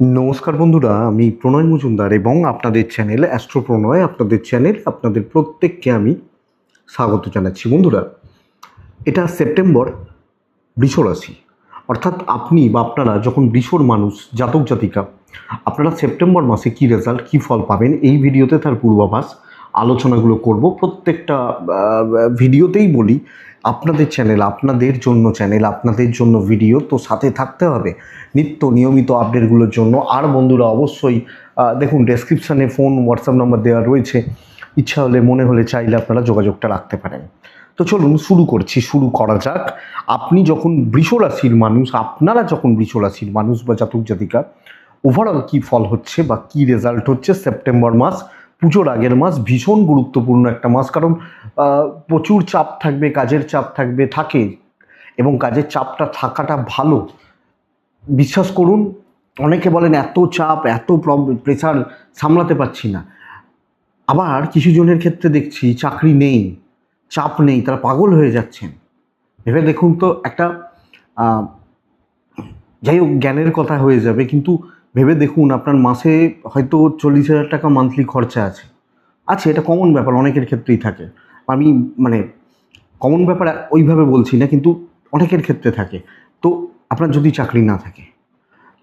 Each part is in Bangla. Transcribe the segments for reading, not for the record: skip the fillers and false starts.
নমস্কার বন্ধুরা, আমি প্রণয় মজুমদার এবং আপনাদের চ্যানেল অ্যাস্ট্রো প্রণয়, আপনাদের চ্যানেল, আপনাদের প্রত্যেককে আমি স্বাগত জানাচ্ছি। বন্ধুরা, এটা সেপ্টেম্বর, বৃষ রাশি। অর্থাৎ আপনি বা আপনারা যখন বৃষর মানুষ, জাতক জাতিকা, আপনারা সেপ্টেম্বর মাসে কী রেজাল্ট, কী ফল পাবেন, এই ভিডিওতে তার পূর্বাভাস আলোচনাগুলো করব। প্রত্যেকটা ভিডিওতেই বলি আপনাদের চ্যানেল, আপনাদের জন্য চ্যানেল, আপনাদের জন্য ভিডিও, তো সাথে থাকতে হবে নিত্য নিয়মিত আপডেটগুলোর জন্য। আর বন্ধুরা অবশ্যই দেখুন, ডেসক্রিপশানে ফোন, হোয়াটসঅ্যাপ নাম্বার দেওয়া রয়েছে, ইচ্ছা হলে, মনে হলে, চাইলে আপনারা যোগাযোগটা রাখতে পারেন। তো চলুন শুরু করা যাক। আপনি যখন বৃষ রাশির মানুষ, আপনারা যখন বৃষ রাশির মানুষ বা জাতক জাতিকা, ওভারঅল কী ফল হচ্ছে বা কী রেজাল্ট হচ্ছে। সেপ্টেম্বর মাস, পুজোর আগের মাস, ভীষণ গুরুত্বপূর্ণ একটা মাস। কারণ প্রচুর চাপ থাকবে, কাজের চাপ থাকে, এবং কাজের চাপটা থাকাটা ভালো। বিশ্বাস করুন, অনেকে বলেন এত চাপ, এত প্রেশার সামলাতে পারছি না। আবার কিছু জনের ক্ষেত্রে দেখছি চাকরি নেই, চাপ নেই, তারা পাগল হয়ে যাচ্ছেন। ভেবে দেখুন তো, একটা যাই হোক, জ্ঞানের কথা হয়ে যাবে, কিন্তু ভেবে দেখুন আপনার মাসে হয়তো 40,000 টাকা মান্থলি খরচা আছে। এটা কমন ব্যাপার, অনেকের ক্ষেত্রেই থাকে। আমি মানে কমন ব্যাপার ওইভাবে বলছি না, কিন্তু অনেকের ক্ষেত্রে থাকে। তো আপনার যদি চাকরি না থাকে,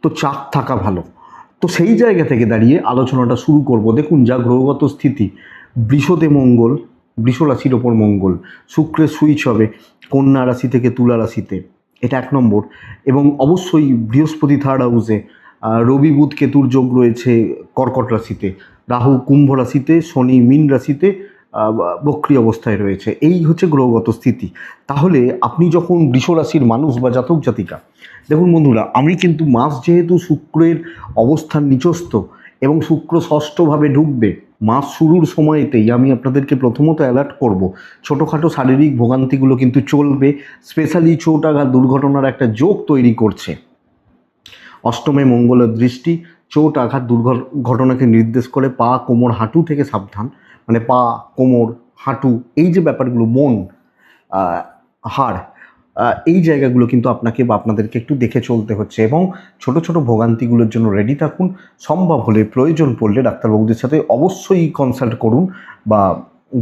তো চাপ থাকা ভালো। তো সেই জায়গা থেকে দাঁড়িয়ে আলোচনাটা শুরু করব। দেখুন, যা গ্রহগত স্থিতি, বৃষতে মঙ্গল, বৃষ রাশির ওপর মঙ্গল, শুক্রের সুইচ হবে কন্যা রাশি থেকে তুলা রাশিতে, এটা 1 নম্বর। এবং অবশ্যই বৃহস্পতি থার্ড হাউসে, রবি বুধ কেতুর যোগ রয়েছে কর্কট রাশিতে, রাহু কুম্ভ রাশিতে, শনি মীন রাশিতে বক্রী অবস্থায় রয়েছে। এই হচ্ছে গ্রহগত স্থিতি। তাহলে আপনি যখন বৃষ রাশির মানুষ বা জাতক জাতিকা, দেখুন বন্ধুরা, আমি কিন্তু মাস যেহেতু শুক্রের অবস্থান নিচস্থ এবং শুক্র ষষ্ঠভাবে ঢুকবে, মাস শুরুর সময়তেই আমি আপনাদেরকে প্রথমত অ্যালার্ট করব, ছোটোখাটো শারীরিক ভোগান্তিগুলো কিন্তু চলবে। স্পেশালি চোট আঘাত দুর্ঘটনার একটা যোগ তৈরি করছে অষ্টমে মঙ্গলের দৃষ্টি। চোট আঘাত দুর্ঘটনাকে নির্দেশ করে। পা, কোমর, হাঁটু থেকে সাবধান। মানে পা, কোমর, হাঁটু, এই যে ব্যাপারগুলো, মন, হাড়, এই জায়গাগুলো কিন্তু আপনাকে বা আপনাদেরকে একটু দেখে চলতে হচ্ছে। এবং ছোট ছোট ভোগান্তিগুলোর জন্য রেডি থাকুন। সম্ভব হলে, প্রয়োজন পড়লে ডাক্তারবাবুদের সাথে অবশ্যই কনসাল্ট করুন বা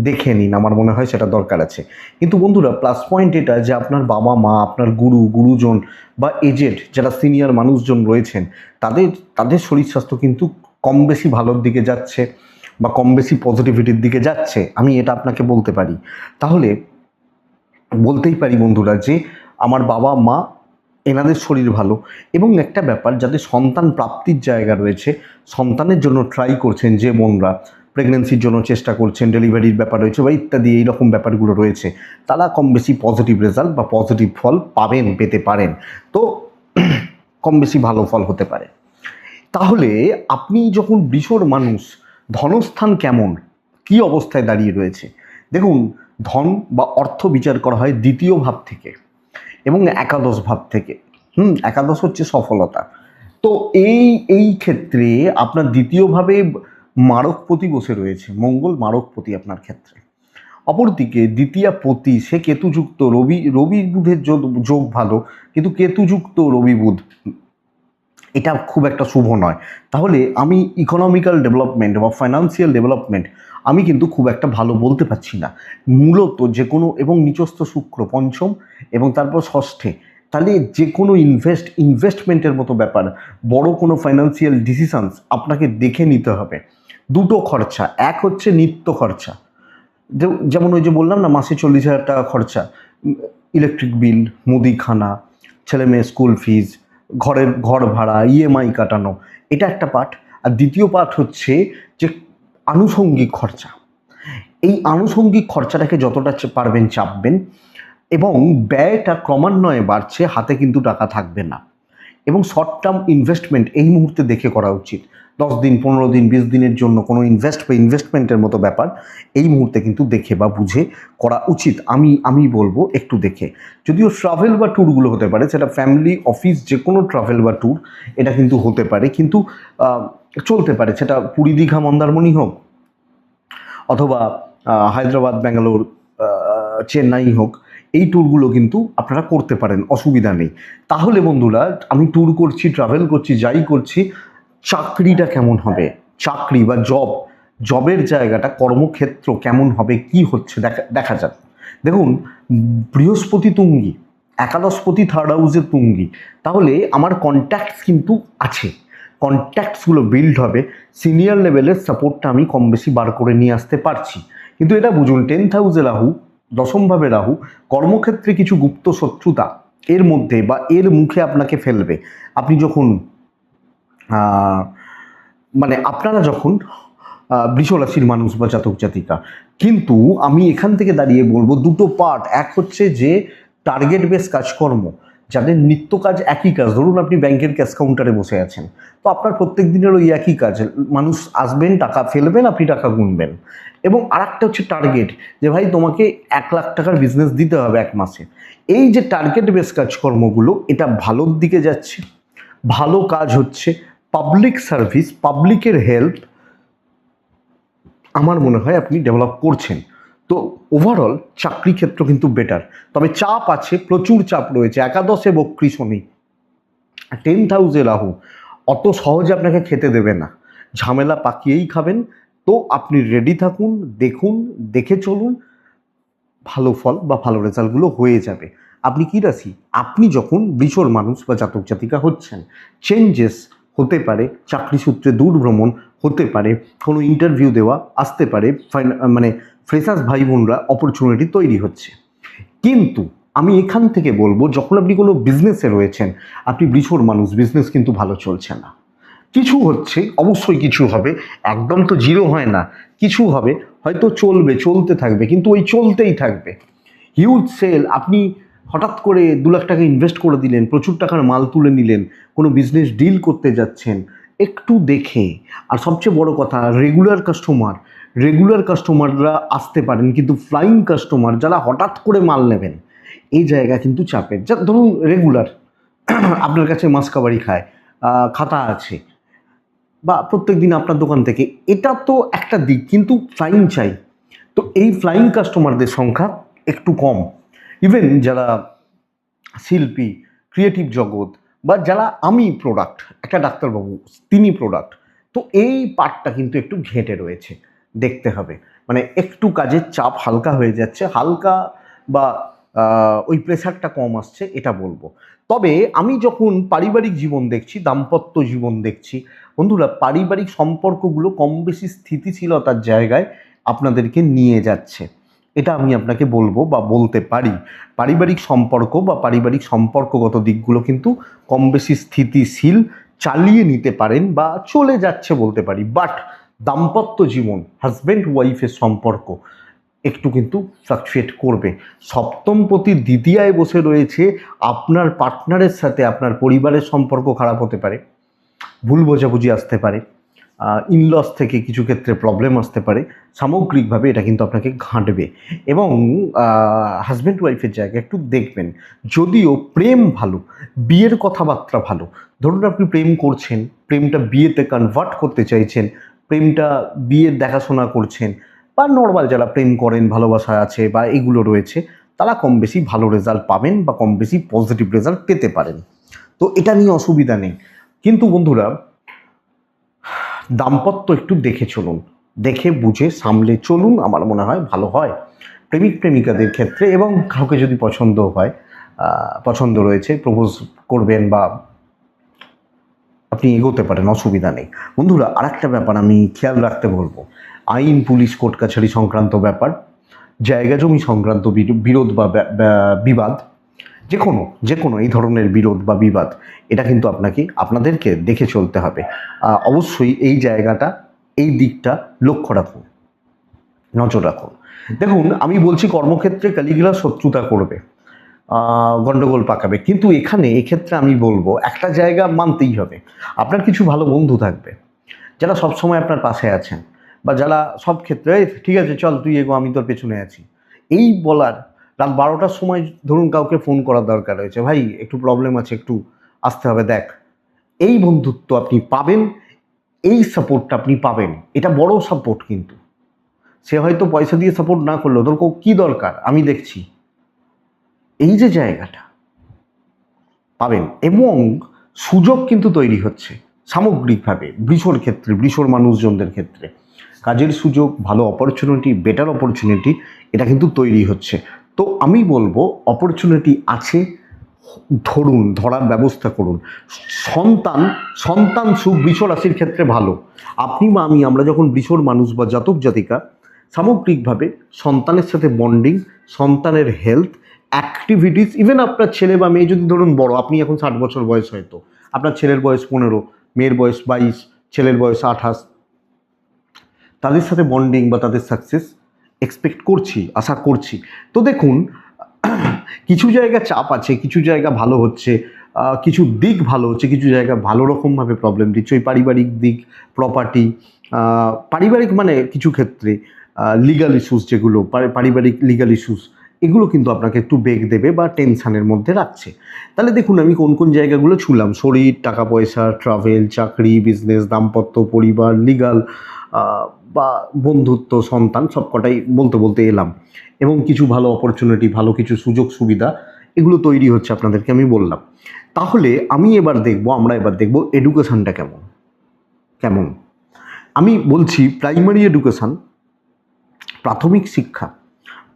দেখে নিন, আমার মনে হয় সেটা দরকার আছে। কিন্তু বন্ধুরা, প্লাস পয়েন্ট এটা যে আপনার বাবা মা, আপনার গুরুজন বা এজেড যারা সিনিয়র মানুষজন রয়েছেন, তাদের তাদের শরীর স্বাস্থ্য কিন্তু কম বেশি ভালোর দিকে যাচ্ছে বা কম বেশি পজিটিভিটির দিকে যাচ্ছে, আমি এটা আপনাকে বলতে পারি। তাহলে বলতেই পারি বন্ধুরা যে আমার বাবা মা, এনাদের শরীর ভালো। এবং একটা ব্যাপার, যাদের সন্তান প্রাপ্তির জায়গা রয়েছে, সন্তানের জন্য ট্রাই করছেন যে বোনরা, প্রেগনেন্সির জন্য চেষ্টা করছেন, ডেলিভারির ব্যাপার রয়েছে বা ইত্যাদি এইরকম ব্যাপারগুলো রয়েছে, তারা কম বেশি পজিটিভ রেজাল্ট বা পজিটিভ ফল পেতে পারেন। তো কম বেশি ভালো ফল হতে পারে। তাহলে আপনি যখন বৃষর মানুষ, ধনস্থান কেমন, কী অবস্থায় দাঁড়িয়ে রয়েছে? দেখুন, ধন বা অর্থ বিচার করা হয় দ্বিতীয় ভাব থেকে এবং একাদশ ভাব থেকে। একাদশ হচ্ছে সফলতা। তো এই ক্ষেত্রে আপনার দ্বিতীয়ভাবে মারকপতি বসে রয়েছে, মঙ্গল মারকপতি আপনার ক্ষেত্রে। অপরদিকে দ্বিতীয় পতি, সে কেতুযুক্ত, রবি বুধের যোগ ভালো, কিন্তু কেতুযুক্ত রবি বুধ, এটা খুব একটা শুভ নয়। তাহলে আমি ইকোনমিক্যাল ডেভেলপমেন্ট বা ফাইন্যান্সিয়াল ডেভেলপমেন্ট আমি কিন্তু খুব একটা ভালো বলতে পারছি না। মূলত যে কোনো, এবং নিচস্থ শুক্র পঞ্চম এবং তারপর ষষ্ঠে, তাহলে যে কোনো ইনভেস্টমেন্টের মতো ব্যাপার, বড় কোনো ফাইন্যান্সিয়াল ডিসিশনস আপনাকে দেখে নিতে হবে। দুটো খরচা, এক হচ্ছে নিত্য খরচা, যেমন ওই যে বললাম না, মাসে 40,000 টাকা খরচা, ইলেকট্রিক বিল, মুদিখানা, ছেলে মেয়ে স্কুল ফিজ, ঘর ভাড়া, ইএমআই কাটানো, এটা একটা পার্ট। আর দ্বিতীয় পার্ট হচ্ছে যে আনুষঙ্গিক খরচা। এই আনুষঙ্গিক খরচাটাকে যতটা পারবেন চাপবেন, এবং ব্যয়টা ক্রমান্বয়ে বাড়ছে, হাতে কিন্তু টাকা থাকবে না। এবং শর্ট টার্ম ইনভেস্টমেন্ট এই মুহূর্তে দেখে করা উচিত। 10 দিন, 15 দিন, 20 দিনের জন্য কোনো ইনভেস্টমেন্টের মতো ব্যাপার এই মুহূর্তে কিন্তু দেখে বা বুঝে করা উচিত। আমি বলবো একটু দেখে। যদিও ট্রাভেল বা ট্যুরগুলো হতে পারে, সেটা ফ্যামিলি, অফিস, যে কোনো ট্রাভেল বা ট্যুর এটা কিন্তু হতে পারে, কিন্তু চলতে পারে, সেটা পুরী, দীঘা, মন্দারমণি হোক, অথবা হায়দ্রাবাদ, ব্যাঙ্গালোর, চেন্নাই হোক, এই ট্যুরগুলো কিন্তু আপনারা করতে পারেন, অসুবিধা নেই। তাহলে বন্ধুরা, আমি ট্যুর করছি, ট্রাভেল করছি, যাই করছি, চাকরিটা কেমন হবে, চাকরি বা জবের জায়গাটা, কর্মক্ষেত্র কেমন হবে, কি হচ্ছে দেখা যাক। দেখুন, বৃহস্পতি তুঙ্গি, একাদশপতি থার্ড হাউসে তুঙ্গি, তাহলে আমার কন্ট্যাক্টস কিন্তু আছে, কন্ট্যাক্টসগুলো বিল্ড হবে, সিনিয়র লেভেলের সাপোর্টটা আমি কম বেশি বার করে নিয়ে আসতে পারছি। কিন্তু এটা বুঝুন, 10th হাউসে রাহু, দশমভাবে রাহু, কর্মক্ষেত্রে কিছু গুপ্ত শত্রুতা এর মধ্যে বা এর মুখে আপনাকে ফেলবে। আপনি যখন মানে আপনারা যখন বৃষ রাশির মানুষ বা জাতক জাতিকা, কিন্তু আমি এখান থেকে দাঁড়িয়ে বলবো দুটো পার্ট। এক হচ্ছে যে টার্গেট বেস কাজকর্ম, যাদের নিত্য কাজ একই কাজ, ধরুন আপনি ব্যাংকের ক্যাশ কাউন্টারে বসে আছেন, তো আপনার প্রত্যেক দিনের ওই একই কাজ, মানুষ আসবেন, টাকা ফেলবেন, আপনি টাকা গুনবেন। এবং আর একটা হচ্ছে টার্গেট, যে ভাই তোমাকে 1 লাখ টাকার বিজনেস দিতে হবে 1 মাসে। এই যে টার্গেট বেস কাজকর্মগুলো, এটা ভালোর দিকে যাচ্ছে, ভালো কাজ হচ্ছে, পাবলিক সার্ভিস, পাবলিকের হেল্প আমার মনে হয় আপনি ডেভেলপ করছেন। তো ওভারঅল চাকরি ক্ষেত্র কিন্তু বেটার, তবে চাপ আছে, প্রচুর চাপ রয়েছে। একাদশে বক্রী শনি, 10th হাউসে রাহু, অত সহজে আপনাকে খেতে দেবে না, ঝামেলা পাকিয়েই খাবেন। তো আপনি রেডি থাকুন, দেখুন, দেখে চলুন, ভালো ফল বা ভালো রেজাল্টগুলো হয়ে যাবে। আপনি কি রাশি? আপনি যখন বৃষর মানুষ বা জাতক জাতিকা হচ্ছেন, চেঞ্জেস হতে পারে, চাকরি সূত্রে দূর ভ্রমণ হতে পারে, কোনো ইন্টারভিউ দেওয়া আসতে পারে, মানে ফ্রেশার্স ভাই বোনরা অপরচুনিটি তৈরি হচ্ছে। কিন্তু আমি এখান থেকে বলবো, যখন আপনি কোনো বিজনেসে রয়েছেন, আপনি বৃষর মানুষ, বিজনেস কিন্তু ভালো চলছে না, কিছু হচ্ছে, অবশ্যই কিছু হবে, একদম তো জিরো হয় না, কিছু হবে, হয়তো চলবে, চলতে থাকবে, কিন্তু ওই চলতেই থাকবে। হিউজ সেল, আপনি হঠাৎ করে 2 লাখ টাকা ইনভেস্ট করে দিলেন, প্রচুর টাকার মাল তুলে নিলেন, কোনো বিজনেস ডিল করতে যাচ্ছেন, একটু দেখে। আর সবচেয়ে বড় কথা, রেগুলার কাস্টমাররা আসতে পারেন, কিন্তু ফ্লাইং কাস্টমার যারা হঠাৎ করে মাল নেবেন, এই জায়গা কিন্তু চাপের। যা ধরুন রেগুলার আপনার কাছে মাসকাবারি খায়, খাতা আছে, বা প্রত্যেক দিন আপনার দোকান থেকে, এটা তো একটা দিক, কিন্তু ফ্লাইং চাই। তো এই ফ্লাইং কাস্টমারদের সংখ্যা একটু কম। ইভেন যারা শিল্পী, ক্রিয়েটিভ জগৎ, বা যারা আমি প্রোডাক্ট, একটা ডাক্তারবাবু তিনি প্রোডাক্ট, তো এই পার্টটা কিন্তু একটু ঘেঁটে রয়েছে, দেখতে হবে। মানে একটু কাজের চাপ হালকা হয়ে যাচ্ছে, হালকা বা ওই প্রেশারটা কম আসছে, এটা বলবো। তবে আমি যখন পারিবারিক জীবন দেখছি, দাম্পত্য জীবন দেখছি, বন্ধুরা, পারিবারিক সম্পর্কগুলো কম বেশি স্থিতিশীলতার জায়গায় আপনাদেরকে নিয়ে যাচ্ছে, এটা আমি আপনাকে বলবো বা বলতে পারি। পারিবারিক সম্পর্ক বা পারিবারিক সম্পর্কগত দিকগুলো কিন্তু কম বেশি স্থিতিশীল, চালিয়ে নিতে পারেন বা চলে যাচ্ছে বলতে পারি। বাট দাম্পত্য জীবন, হাজব্যান্ড ওয়াইফের সম্পর্ক একটু কিন্তু ফ্লাকচুয়েট করবে। সপ্তমপতি দ্বিতীয়ায় বসে রয়েছে, আপনার পার্টনারের সাথে আপনার পরিবারের সম্পর্ক খারাপ হতে পারে, ভুল বোঝাবুঝি আসতে পারে, ইনলস থেকে কিছু ক্ষেত্রে প্রবলেম আসতে পারে। সামগ্রিকভাবে এটা কিন্তু আপনাকে ঘাঁটবে। এবং হাজব্যান্ড ওয়াইফের জায়গায় একটু দেখবেন, যদিও প্রেম ভালো, বিয়ের কথাবার্তা ভালো, ধরুন আপনি প্রেম করছেন, প্রেমটা বিয়েতে কনভার্ট করতে চাইছেন, প্রেমটা বিয়ের দেখাশোনা করছেন, বা নর্মাল যারা প্রেম করেন, ভালোবাসা আছে বা এগুলো রয়েছে, তারা কম বেশি ভালো রেজাল্ট পাবেন বা কম বেশি পজিটিভ রেজাল্ট পেতে পারেন। তো এটা নিয়ে অসুবিধা নেই। কিন্তু বন্ধুরা, দাম্পত্য একটু দেখে চলুন, দেখে বুঝে সামলে চলুন, আমার মনে হয় ভালো হয় প্রেমিক প্রেমিকাদের ক্ষেত্রে। এবং কাউকে যদি পছন্দ হয়, পছন্দ রয়েছে, প্রপোজ করবেন বা আপনি এগোতে পারেন, অসুবিধা নেই। বন্ধুরা, আরেকটা ব্যাপার আমি খেয়াল রাখতে বলবো, আইন, পুলিশ, কোর্ট কাছারি সংক্রান্ত ব্যাপার, জায়গা জমি সংক্রান্ত বিরোধ বা বিবাদ, যে কোনো এই ধরনের বিরোধ বা বিবাদ, এটা কিন্তু আপনাদেরকে দেখে চলতে হবে। অবশ্যই এই জায়গাটা, এই দিকটা লক্ষ্য রাখুন, নজর রাখুন। দেখুন, আমি বলছি কর্মক্ষেত্রে কালিগুলা শত্রুতা করবে, গণ্ডগোল পাকাবে, কিন্তু এক্ষেত্রে আমি বলবো একটা জায়গা মানতেই হবে, আপনার কিছু ভালো বন্ধু থাকবে যারা সবসময় আপনার পাশে আছেন, বা যারা সব ক্ষেত্রে ঠিক আছে চল তুই এগো, আমি তোর পেছনে আছি, এই বলার। রাত 12টার সময় ধরুন কাউকে ফোন করার দরকার রয়েছে, ভাই একটু প্রবলেম আছে, একটু আসতে হবে, দেখ, এই বন্ধুত্ব আপনি পাবেন, এই সাপোর্টটা আপনি পাবেন, এটা বড় সাপোর্ট। কিন্তু সে হয়তো পয়সা দিয়ে সাপোর্ট না করলেও, তোর কী দরকার, আমি দেখছি, এই যে জায়গাটা পাবেন। এবং সুযোগ কিন্তু তৈরি হচ্ছে, সামগ্রিকভাবে বৃষর ক্ষেত্রে, বৃষর মানুষজনদের ক্ষেত্রে কাজের সুযোগ, ভালো অপরচুনিটি, বেটার অপরচুনিটি এটা কিন্তু তৈরি হচ্ছে। তো আমি বলবো অপরচুনিটি আছে, ধরুন, ধরার ব্যবস্থা করুন। সন্তান সুখ বৃষ রাশির ক্ষেত্রে ভালো। আপনি বা আমরা যখন বৃষর মানুষ বা জাতক জাতিকা, সামগ্রিকভাবে সন্তানের সাথে বন্ডিং, সন্তানের হেলথ, অ্যাক্টিভিটিস, ইভেন আপনার ছেলে বা মেয়ে যদি ধরুন বড়, আপনি এখন 60 বছর বয়স, হয়তো আপনার ছেলের বয়স 15, মেয়ের বয়স 22, ছেলের বয়স 28, তাদের সাথে বন্ডিং বা তাদের সাকসেস এক্সপেক্ট করছি, আশা করছি। তো দেখুন, কিছু জায়গা চাপ আছে, কিছু জায়গা ভালো হচ্ছে, কিছু দিক ভালো হচ্ছে, কিছু জায়গা ভালো রকমভাবে প্রবলেম দিচ্ছে। ওই পারিবারিক দিক, প্রপার্টি, পারিবারিক মানে কিছু ক্ষেত্রে লিগাল ইস্যুস, যেগুলো পারিবারিক লিগাল ইস্যুস, এগুলো কিন্তু আপনাকে একটু বেগ দেবে বা টেনশানের মধ্যে রাখছে। তাহলে দেখুন আমি কোন কোন জায়গাগুলো ছুলাম: শরীর, টাকা পয়সা, ট্রাভেল, চাকরি, বিজনেস, দাম্পত্য, পরিবার, লিগাল বা বন্ধুত্ব, সন্তান, সবকটাই বলতে বলতে এলাম। এবং কিছু ভালো অপরচুনিটি, ভালো কিছু সুযোগ সুবিধা এগুলো তৈরি হচ্ছে আপনাদেরকে আমি বললাম। তাহলে আমরা এবার দেখব এডুকেশনটা কেমন কেমন। আমি বলছি প্রাইমারি এডুকেশন, প্রাথমিক শিক্ষা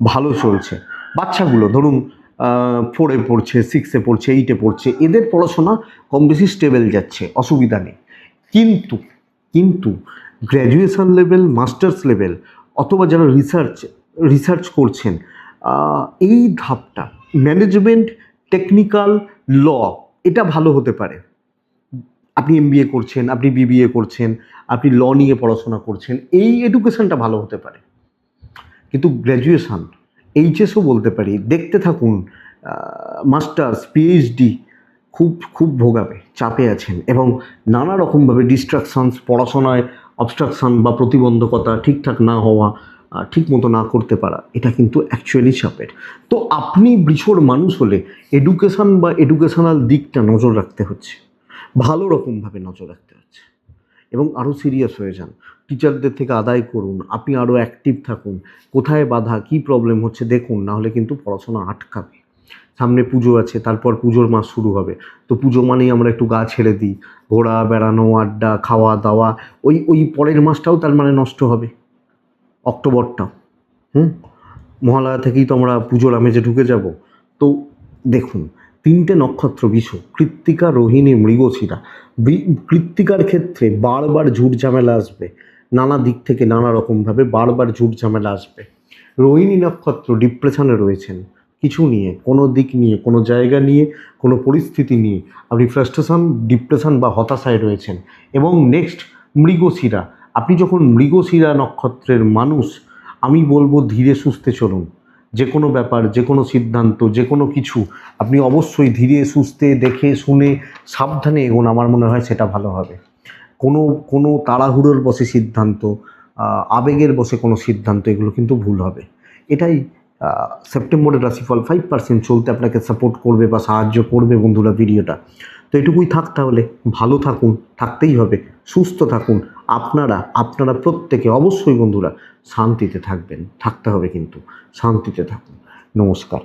ভালো চলছে। বাচ্চাগুলো ধরুন 4-এ পড়ছে, 6-এ পড়ছে, 8-এ পড়ছে, এদের পড়াশোনা কম বেশি স্টেবল যাচ্ছে, অসুবিধা নেই। কিন্তু গ্র্যাজুয়েশন লেভেল, মাস্টার্স লেভেল, অথবা যারা রিসার্চ করছেন, এই ধাপটা ম্যানেজমেন্ট, টেকনিক্যাল, ল, এটা ভালো হতে পারে। আপনি MBA করছেন, আপনি BBA করছেন, আপনি ল নিয়ে পড়াশোনা করছেন, এই এডুকেশনটা ভালো হতে পারে। কিন্তু গ্র্যাজুয়েশন, HSও বলতে পারি, দেখতে থাকুন, মাস্টার্স, PhD খুব ভোগাবে, চাপে আছেন, এবং নানা রকমভাবে ডিস্ট্রাকশনস, পড়াশোনায় অবস্ট্রাকশন বা প্রতিবন্ধকতা, ঠিকঠাক না হওয়া, ঠিক মতো না করতে পারা, এটা কিন্তু অ্যাকচুয়ালি চাপের। তো আপনি বৃষর মানুষ হলে এডুকেশন বা এডুকেশনাল দিকটা নজর রাখতে হচ্ছে, ভালো রকমভাবে নজর রাখতে হচ্ছে, এবং আরও সিরিয়াস হয়ে যান। টিচারদের থেকে আদায় করুন, আপনি আরও অ্যাক্টিভ থাকুন, কোথায় বাধা, কী প্রবলেম হচ্ছে দেখুন, নাহলে কিন্তু পড়াশোনা আটকাবে। সামনে পুজো আছে, তারপর পুজোর মাস শুরু হবে। তো পুজো মানেই আমরা একটু গা ছেড়ে দিই, ঘোরা, বেড়ানো, আড্ডা, খাওয়া দাওয়া, ওই পরের মাসটাও তার মানে নষ্ট হবে, অক্টোবরটাও। মহালয়া থেকেই তো আমরা পুজোর আমেজে ঢুকে যাব। তো দেখুন, 3টে নক্ষত্র বিষ, কৃত্তিকা, রোহিণী, মৃগশিরা। কৃত্তিকার ক্ষেত্রে বারবার ঝুট ঝামেলা আসবে, নানা দিক থেকে নানা রকমভাবে বারবার ঝুট ঝামেলা আসবে। রোহিণী নক্ষত্র ডিপ্রেশনে রয়েছেন, কিছু নিয়ে, কোনো দিক নিয়ে, কোনো জায়গা নিয়ে, কোনো পরিস্থিতি নিয়ে আপনি ফ্রাস্ট্রেশন, ডিপ্রেশন বা হতাশায় রয়েছেন। এবং নেক্সট মৃগশিরা, আপনি যখন মৃগশিরা নক্ষত্রের মানুষ, আমি বলবো ধীরে সুস্থে চলুন। যে কোনো ব্যাপার, যে কোনো সিদ্ধান্ত, যে কোনো কিছু আপনি অবশ্যই ধীরে সুস্থে দেখে শুনে সাবধানে এগোন, আমার মনে হয় সেটা ভালো হবে। কোনো তাড়াহুড়োর বসে সিদ্ধান্ত, আবেগের বসে কোনো সিদ্ধান্ত, এগুলো কিন্তু ভুল হবে। এটাই সেপ্টেম্বরের রাশিফল 5% চলতে আপনাকে সাপোর্ট করবে বা সাহায্য করবে বন্ধুরা ভিডিওটা। তো এটুকুই থাক, তাহলে ভালো থাকুন, থাকতেই হবে, সুস্থ থাকুন। আপনারা প্রত্যেকে অবশ্যই বন্ধুরা শান্তিতে থাকবেন, থাকতে হবে, কিন্তু শান্তিতে থাকুন। নমস্কার।